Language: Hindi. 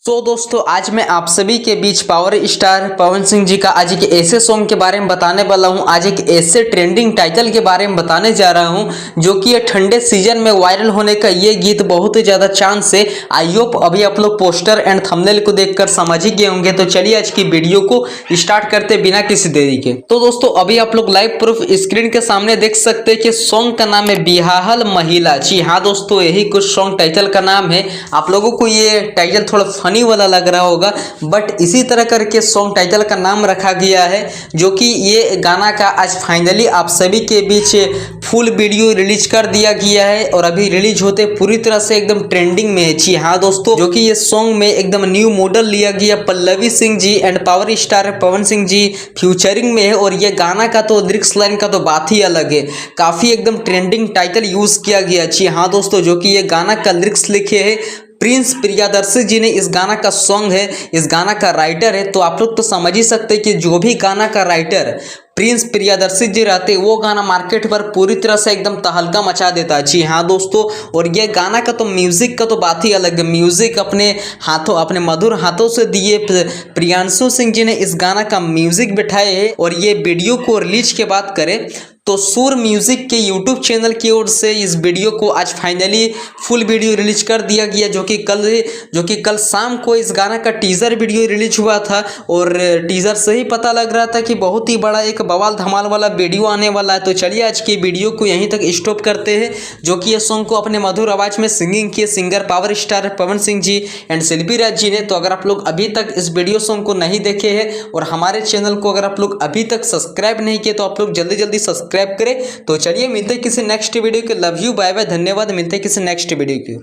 तो दोस्तों आज मैं आप सभी के बीच पावर स्टार पवन सिंह जी का आज एक ऐसे सॉन्ग के बारे में बताने वाला हूं। आज एक ऐसे ट्रेंडिंग टाइटल के बारे में बताने जा रहा हूं जो कि ये ठंडे सीजन में वायरल होने का ये गीत बहुत ही ज्यादा चांस है। आई होप अभी आप लोग पोस्टर एंड थंबनेल को देखकर समझ ही गए होंगे। तो चलिए आज की वीडियो को स्टार्ट करते बिना किसी देरी के। तो दोस्तों अभी आप लोग लाइव प्रूफ स्क्रीन के सामने देख सकते हैं कि सॉन्ग का नाम है बिहाहल महिला। जी हाँ दोस्तों, यही कुछ सॉन्ग टाइटल का नाम है। आप लोगों को ये टाइटल थोड़ा फनी वाला लग रहा होगा, बट इसी तरह करके सॉन्ग टाइटल का नाम रखा गया है, जो कि ये गाना का आज फाइनली आप सभी के बीच फुल वीडियो रिलीज कर दिया गया है और अभी रिलीज होते पूरी तरह से एकदम ट्रेंडिंग में है। जी हाँ दोस्तों, जो कि ये सॉन्ग में एकदम न्यू मॉडल लिया गया Pallavi Singh ji and power star Pawan Singh जी फ्यूचरिंग में है। और ये गाना का तो लिरिक्स लाइन का तो बात ही अलग है, काफी एकदम ट्रेंडिंग टाइटल यूज किया गया। जी हाँ दोस्तों, जो कि ये गाना का लिरिक्स लिखे है प्रिंस प्रियदर्शी जी ने। इस गाना का सॉन्ग है, इस गाना का राइटर है। तो आप लोग तो समझ ही सकते हैं कि जो भी गाना का राइटर प्रिंस प्रियदर्शी जी रहते, वो गाना मार्केट पर पूरी तरह से एकदम तहलका मचा देता है। जी हाँ दोस्तों, और ये गाना का तो म्यूजिक का तो बात ही अलग है। म्यूजिक अपने हाथों, अपने मधुर हाथों से दिए प्रियांशु सिंह जी ने इस गाना का म्यूजिक बिठाए है। और ये वीडियो को रिलीज के बात करें तो सुर म्यूजिक के यूट्यूब चैनल की ओर से इस वीडियो को आज फाइनली फुल वीडियो रिलीज कर दिया गया, जो कि कल शाम को इस गाना का टीजर वीडियो रिलीज हुआ था। और टीजर से ही पता लग रहा था कि बहुत ही बड़ा एक बवाल धमाल वाला वीडियो आने वाला है। तो चलिए आज की वीडियो को यहीं तक स्टॉप करते हैं, जो कि ये सॉन्ग को अपने मधुर आवाज में सिंगिंग किए singer power star Pawan Singh ji and Shilpi Raj ji ने। तो अगर आप लोग अभी तक इस वीडियो सॉन्ग को नहीं देखे हैं और हमारे चैनल को अगर आप लोग अभी तक सब्सक्राइब नहीं किए तो आप लोग जल्दी जल्दी सब्सक्राइब करें। तो चलिए मिलते हैं किसी नेक्स्ट वीडियो के। लव यू, बाय बाय, धन्यवाद। मिलते हैं किसी नेक्स्ट वीडियो के।